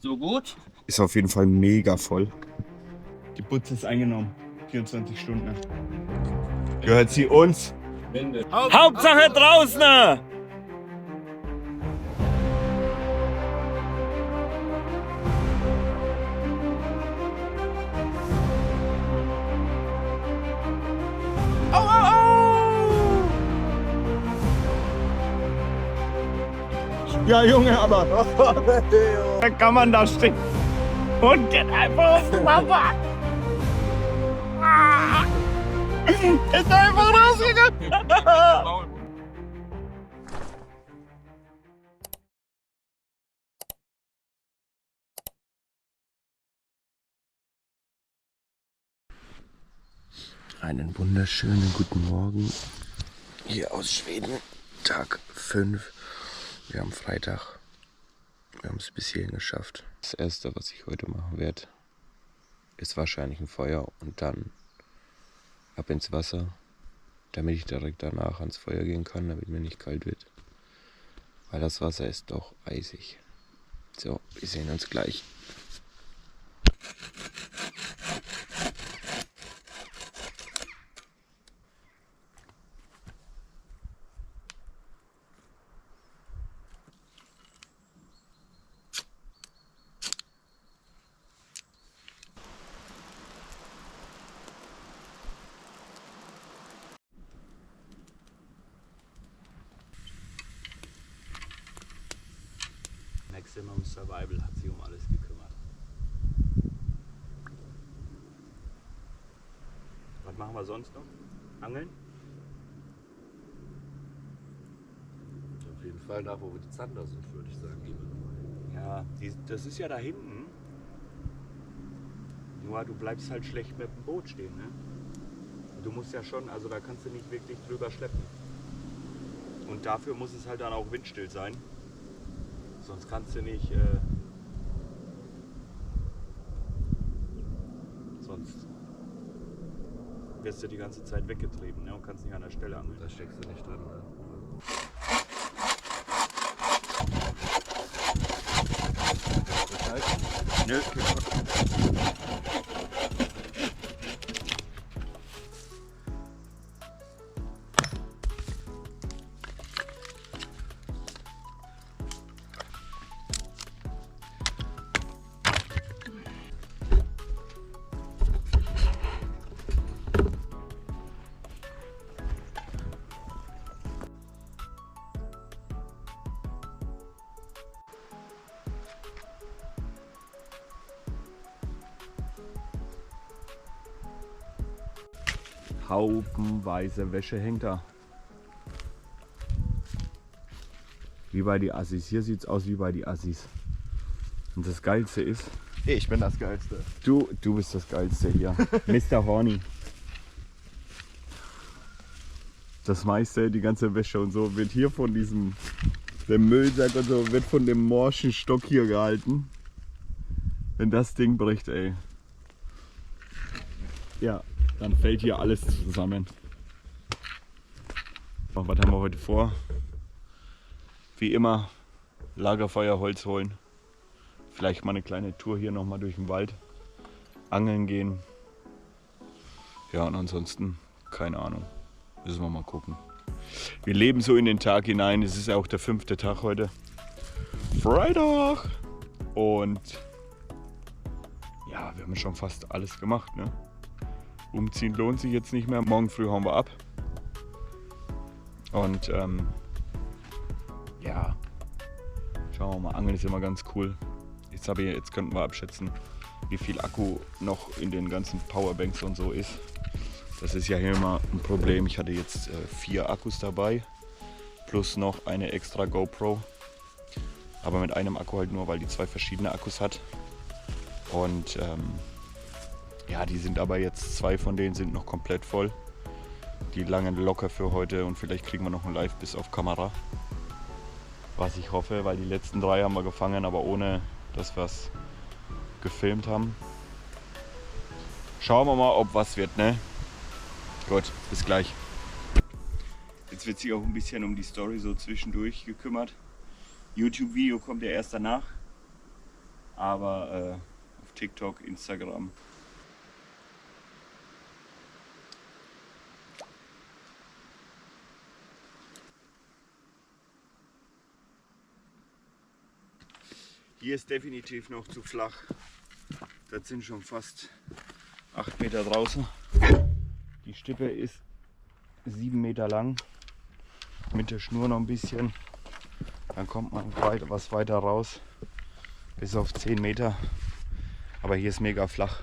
So gut? Ist auf jeden Fall mega voll. Die Butze ist eingenommen. 24 Stunden. Gehört sie uns? Hauptsache draußen! Ja, Junge, aber. Da kann man da stehen. Und geht einfach auf den Papa. Ist einfach rausgegangen. Einen wunderschönen guten Morgen hier aus Schweden, Tag 5. Wir haben Freitag. Wir haben es bis hierhin geschafft. Das erste, was ich heute machen werde, ist wahrscheinlich ein Feuer und dann ab ins Wasser, damit ich direkt danach ans Feuer gehen kann, damit mir nicht kalt wird. Weil das Wasser ist doch eisig. So, wir sehen uns gleich. Maximum Survival hat sich um alles gekümmert. Was machen wir sonst noch? Angeln? Auf jeden Fall da, wo wir die Zander sind, würde ich sagen. Ja, das ist ja da hinten. Nur du bleibst halt schlecht mit dem Boot stehen, ne? Du musst ja schon, also da kannst du nicht wirklich drüber schleppen. Und dafür muss es halt dann auch windstill sein. Sonst kannst du nicht, sonst wirst du die ganze Zeit weggetrieben, ne? Und kannst nicht an der Stelle angeln. Da steckst du nicht drin. Ne? Nö, Haufenweise Wäsche hängt da. Wie bei die Assis. Hier sieht es aus wie bei die Assis. Und das Geilste ist... Ich bin das Geilste. Du bist das Geilste hier. Mr. Horny. Das meiste, die ganze Wäsche und so, wird hier von diesem... Der Müllsack und so, wird von dem morschen Stock hier gehalten. Wenn das Ding bricht, ey. Ja. Dann fällt hier alles zusammen. Was haben wir heute vor? Wie immer, Lagerfeuer, Holz holen. Vielleicht mal eine kleine Tour hier nochmal durch den Wald. Angeln gehen. Ja, und ansonsten, keine Ahnung. Müssen wir mal gucken. Wir leben so in den Tag hinein. Es ist ja auch der 5. Tag heute. Freitag! Und ja, wir haben schon fast alles gemacht, ne? Umziehen lohnt sich jetzt nicht mehr. Morgen früh hauen wir ab. Und ja, schauen wir mal. Angeln ist immer ganz cool. Jetzt könnten wir abschätzen, wie viel Akku noch in den ganzen Powerbanks und so ist. Das ist ja hier immer ein Problem. Ich hatte jetzt 4 Akkus dabei. Plus noch eine extra GoPro. Aber mit einem Akku halt nur, weil die 2 verschiedene Akkus hat. Und ja, die sind aber jetzt, 2 von denen sind noch komplett voll. Die langen locker für heute und vielleicht kriegen wir noch ein Live-Biss auf Kamera. Was ich hoffe, weil die letzten 3 haben wir gefangen, aber ohne, dass wir es gefilmt haben. Schauen wir mal, ob was wird, ne? Gut, bis gleich. Jetzt wird sich auch ein bisschen um die Story so zwischendurch gekümmert. YouTube-Video kommt ja erst danach. Aber auf TikTok, Instagram. Hier ist definitiv noch zu flach. Das sind schon fast 8 Meter draußen. Die Stippe ist 7 Meter lang. Mit der Schnur noch ein bisschen. Dann kommt man was weiter raus. Bis auf 10 Meter. Aber hier ist mega flach.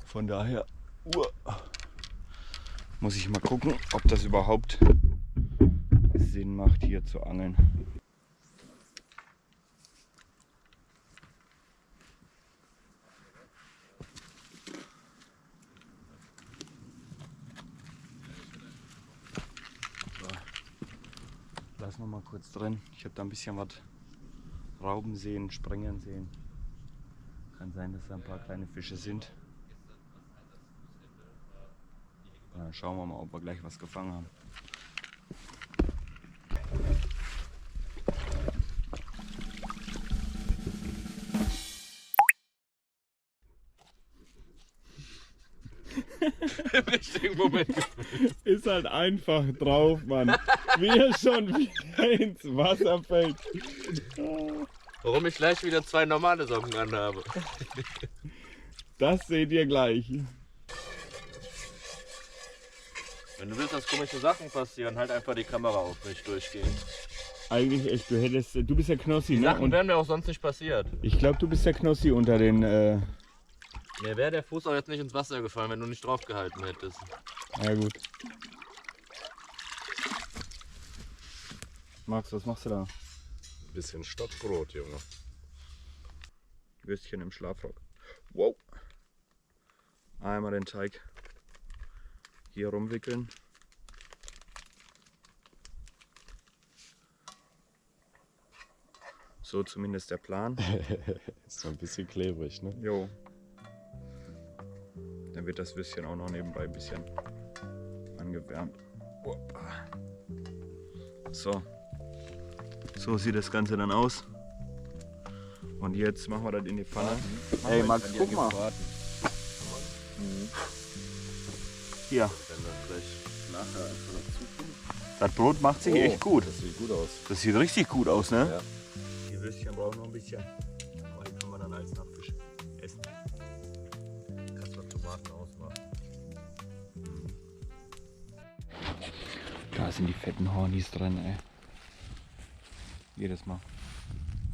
Von daher muss ich mal gucken, ob das überhaupt Sinn macht, hier zu angeln. Lass noch mal kurz drin. Ich habe da ein bisschen was Rauben sehen, Sprengen sehen. Kann sein, dass da ein paar kleine Fische sind. Dann schauen wir mal, ob wir gleich was gefangen haben. Im richtigen Moment. Ist halt einfach drauf, Mann. Wie er schon wieder ins Wasser fällt. Warum ich gleich wieder 2 normale Socken anhabe. Das seht ihr gleich. Wenn du willst, dass komische Sachen passieren, halt einfach die Kamera auf mich durchgehen. Eigentlich echt, du bist der Knossi, Die ne? Sachen Und wären mir auch sonst nicht passiert. ich glaube, du bist der Knossi unter den... Mir wäre der Fuß auch jetzt nicht ins Wasser gefallen, wenn du nicht drauf gehalten hättest. Ja gut. Max, was machst du da? Bisschen Stockbrot, Junge. Würstchen im Schlafrock. Wow. Einmal den Teig hier rumwickeln. So zumindest der Plan. Ist noch ein bisschen klebrig, ne? Jo. Dann wird das Würstchen auch noch nebenbei ein bisschen angewärmt. So. So sieht das Ganze dann aus. Und jetzt machen wir das in die Pfanne. Ey Max, guck mal. Hier. Das Brot macht sich echt gut. Das sieht gut aus. Das sieht richtig gut aus, ne? Ja. Die Würstchen brauchen noch ein bisschen. Aber die kann man dann als Nachtisch essen. Kannst du Tomaten ausmachen. Da sind die fetten Hornis drin, ey. Jedes Mal,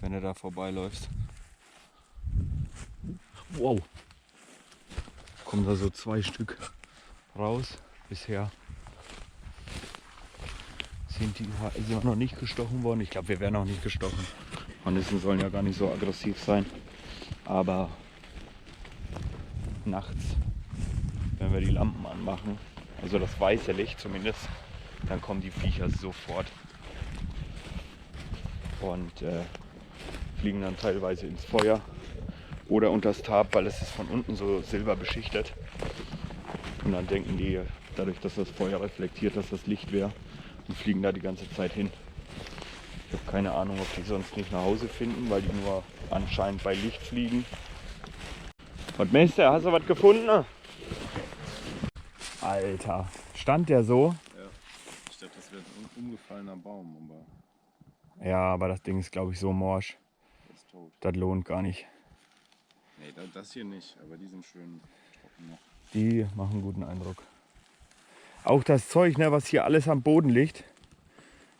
wenn du da vorbeiläufst. Wow. Kommen da so 2 Stück raus. Bisher sind wir noch nicht gestochen worden. Ich glaube, wir werden auch nicht gestochen. Hornissen sollen ja gar nicht so aggressiv sein. Aber nachts, wenn wir die Lampen anmachen, also das weiße Licht zumindest, dann kommen die Viecher sofort. Und fliegen dann teilweise ins Feuer oder unters Tarp, weil es ist von unten so silberbeschichtet. Und dann denken die, dadurch, dass das Feuer reflektiert, dass das Licht wäre, und fliegen da die ganze Zeit hin. Ich habe keine Ahnung, ob die sonst nicht nach Hause finden, weil die nur anscheinend bei Licht fliegen. Was Meister, hast du was gefunden? Alter, stand der so? Ja. Ich dachte, das wäre ein umgefallener Baum, aber Ja, aber das Ding ist, glaube ich, so morsch. der ist tot. Das lohnt gar nicht. Nee, das hier nicht, aber die sind schön trocken noch. Die machen guten Eindruck. Auch das Zeug, ne, was hier alles am Boden liegt,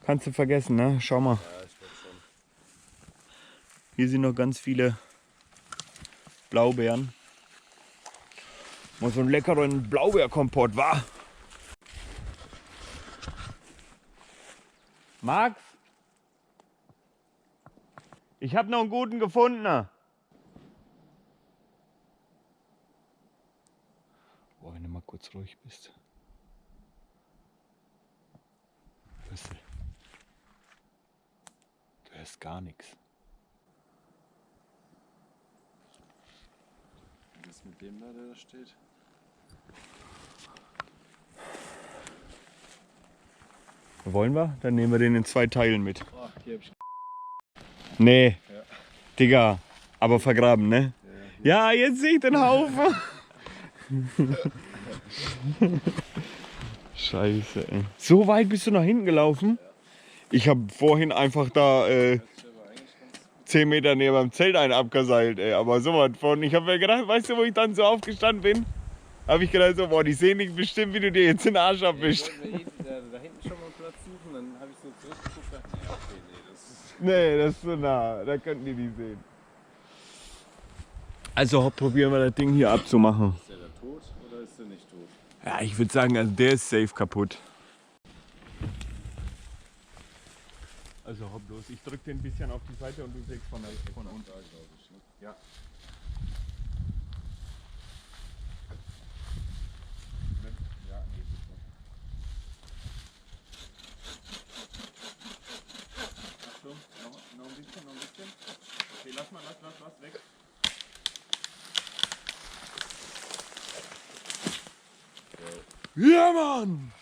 kannst du vergessen, ne? Schau mal. Ja, ich glaube schon. Hier sind noch ganz viele Blaubeeren. Mal so einen leckeren Blaubeerkompott, wa? Max? Ich habe noch einen guten gefunden. Boah, wenn du mal kurz ruhig bist. Du hörst gar nichts. Was ist mit dem da, der da steht? Wollen wir? Dann nehmen wir den in 2 Teilen mit. Oh, hier hab ich. Nee, Ja. Digga, Aber vergraben, ne? Ja, jetzt sehe ich den Haufen. Scheiße, ey. So weit bist du nach hinten gelaufen? Ich habe vorhin einfach da 10 Meter neben meinem Zelt einen abgeseilt, ey. Aber so was von. Ich habe mir gedacht, weißt du, wo ich dann so aufgestanden bin? Habe ich gedacht, so, boah, die sehen nicht bestimmt, wie du dir jetzt den Arsch abwischst. Ich wollte mir da hinten schon mal Platz suchen, dann habe ich so zurückgeguckt, dachte ich, okay, nee, das ist... Nee, das ist so nah. Da könnten die nicht sehen. Also probieren wir das Ding hier abzumachen. Ist der da tot oder ist der nicht tot? Ja, ich würde sagen, also der ist safe kaputt. Also hopp los, ich drück den ein bisschen auf die Seite und du sägst von unten. Da, glaube ich. Ne? Ja. Ja, nee, bitte. Achtung, noch ein bisschen, noch ein bisschen. Okay, lass mal, lass, weg. Ja, Mann!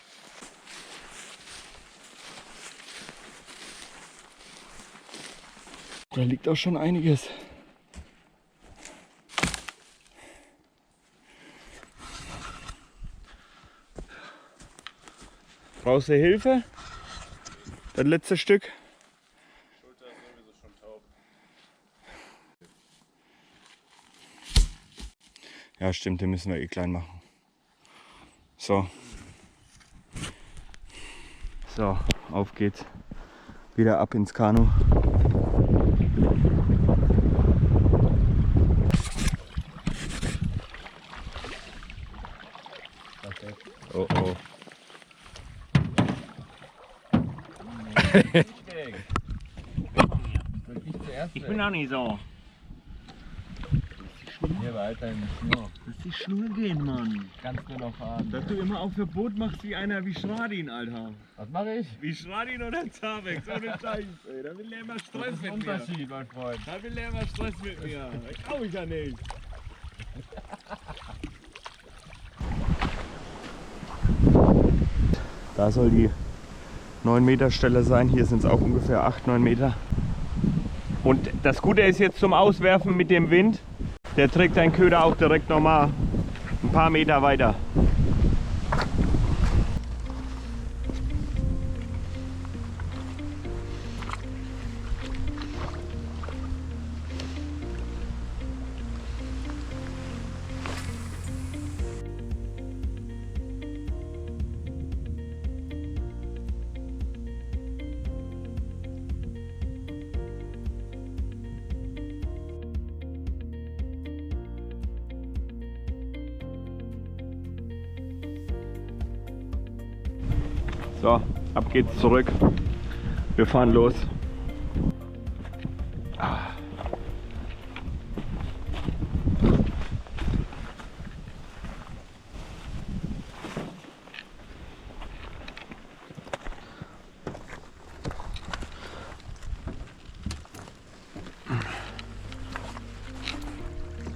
Da liegt auch schon einiges. Brauchst du Hilfe? Das letzte Stück? Schulter ist sowieso schon taub. Ja, stimmt, den müssen wir eh klein machen. So. So, auf geht's. Wieder ab ins Kanu. Oh oh. Ich bin auch nicht so. Hier weiter in die Schnur. Lass die Schnur gehen, Mann. Kannst du noch fahren. Dass du immer auf Verbot machst wie einer wie Schradin, Alter. Was mache ich? Wie Schradin oder Zabex, ohne Scheiß, ey. Da will der immer Stress mit mir. Unterschied, mein Freund. Da will der immer Stress mit mir. Das glaube ich ja nicht. Da soll die 9 Meter Stelle sein. Hier sind es auch ungefähr 8, 9 Meter. Und das Gute ist jetzt zum Auswerfen mit dem Wind, der trägt deinen Köder auch direkt nochmal ein paar Meter weiter. So, ab geht's zurück. Wir fahren los.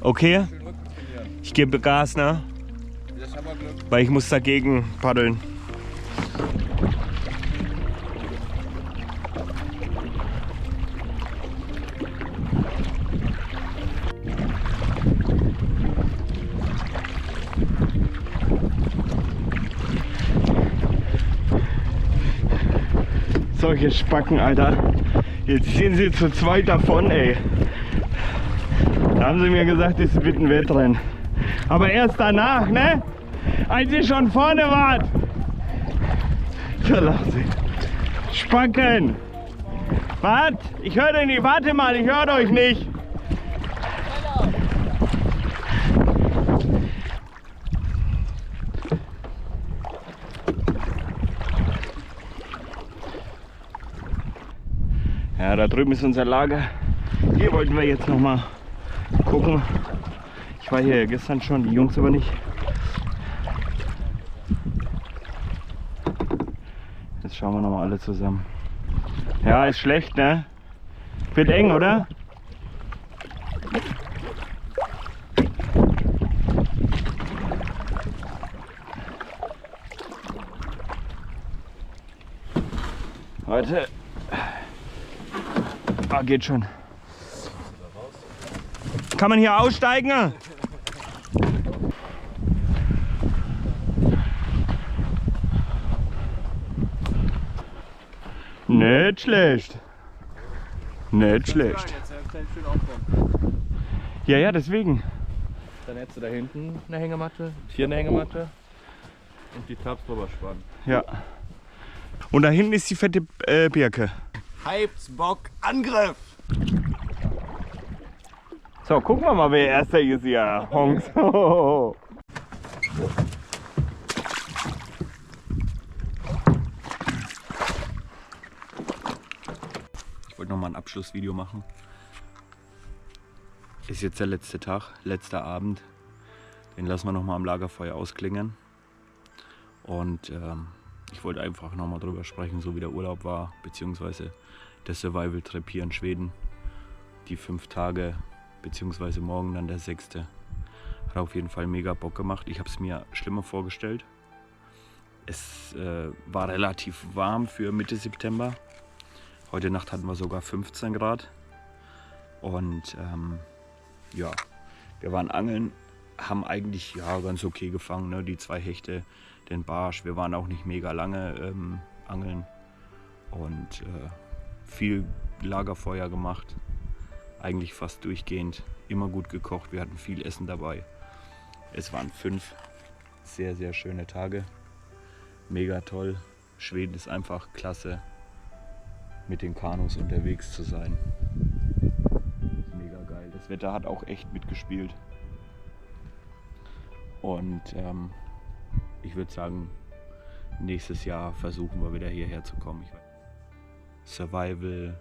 Okay, ich gebe Gas, ne? Weil ich muss dagegen paddeln. Solche Spacken, Alter. Jetzt ziehen sie zu zweit davon, ey. Da haben sie mir gesagt, es wird ein Wettrennen. Aber erst danach, ne? Als ihr schon vorne wart. Da lachen sie. Spacken! Wart! Ich höre euch nicht. Warte mal, ich höre euch nicht. Ja, da drüben ist unser Lager. Hier wollten wir jetzt noch mal gucken. Ich war hier gestern schon, die Jungs aber nicht. Jetzt schauen wir noch mal alle zusammen. Ja, ist schlecht, ne? Wird eng, oder? Warte. Ah, geht schon. Kann man hier aussteigen? Nicht schlecht. Nicht schlecht. Ja, ja, deswegen. Dann hättest du da hinten eine Hängematte, hier eine Hängematte und die Tabs drüber spannen. Ja. Und da hinten ist die fette Birke. Hypes, Angriff! So, gucken wir mal, wer erster ist hier. Honks. Ich wollte noch mal ein Abschlussvideo machen. Ist jetzt der letzte Tag, letzter Abend. Den lassen wir noch mal am Lagerfeuer ausklingen. Und ich wollte einfach noch mal drüber sprechen, so wie der Urlaub war, beziehungsweise der Survival-Trip hier in Schweden. Die 5 Tage, beziehungsweise morgen dann der 6. Hat auf jeden Fall mega Bock gemacht. Ich habe es mir schlimmer vorgestellt. Es war relativ warm für Mitte September. Heute Nacht hatten wir sogar 15 Grad. Und ja, wir waren angeln, haben eigentlich ja ganz okay gefangen, ne? Die 2 Hechte, den Barsch. Wir waren auch nicht mega lange angeln und viel Lagerfeuer gemacht. Eigentlich fast durchgehend, immer gut gekocht. Wir hatten viel Essen dabei. Es waren 5 sehr, sehr schöne Tage. Mega toll. Schweden ist einfach klasse, mit den Kanus unterwegs zu sein. Mega geil. Das Wetter hat auch echt mitgespielt. Und ich würde sagen, nächstes Jahr versuchen wir wieder hierher zu kommen. Survival,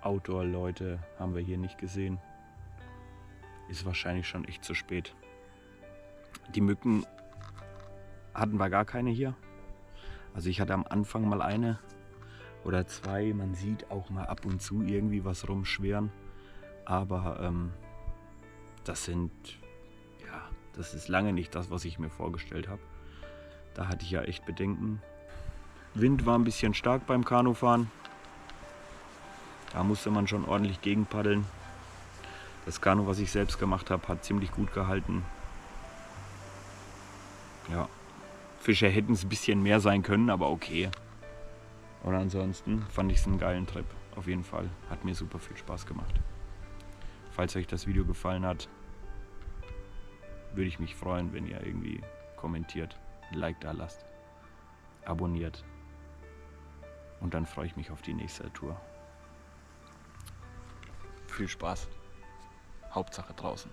Outdoor-Leute haben wir hier nicht gesehen. Ist wahrscheinlich schon echt zu spät. Die Mücken hatten wir gar keine hier. Also ich hatte am Anfang mal eine oder 2. Man sieht auch mal ab und zu irgendwie was rumschwirren. Aber das ist lange nicht das, was ich mir vorgestellt habe. Da hatte ich ja echt Bedenken. Wind war ein bisschen stark beim Kanufahren. Da musste man schon ordentlich gegenpaddeln. Das Kanu, was ich selbst gemacht habe, hat ziemlich gut gehalten. Ja, Fische hätten es ein bisschen mehr sein können, aber okay. Und ansonsten fand ich es einen geilen Trip. Auf jeden Fall. Hat mir super viel Spaß gemacht. Falls euch das Video gefallen hat, würde ich mich freuen, wenn ihr irgendwie kommentiert, ein Like da lasst, abonniert. Und dann freue ich mich auf die nächste Tour. Viel Spaß. Hauptsache draußen.